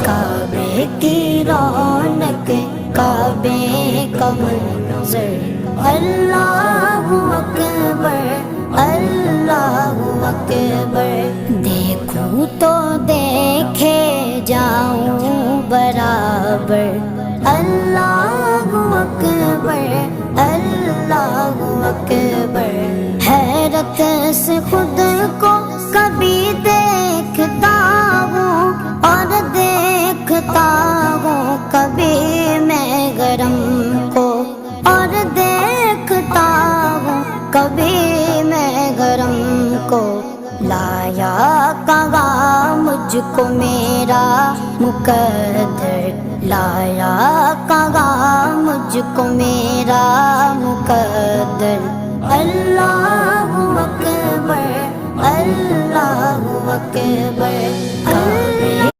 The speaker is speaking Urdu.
کعبے کی رونق کعبے کا منظر اللہ اکبر اللہ اکبر دیکھوں تو دیکھے جاؤں برابر اللہ اکبر اللہ اکبر حیرت سے خود کو کبھی دیکھتا ہوں اور دیکھتا ہوں کبھی میں گرم کو اور دیکھتا ہوں کبھی میں گرم کو لایا کہاں مجھ کو میرا مقدر لایا کہاں مجھ کو میرا مقدر اللہ اکبر اللہ اکبر کعبے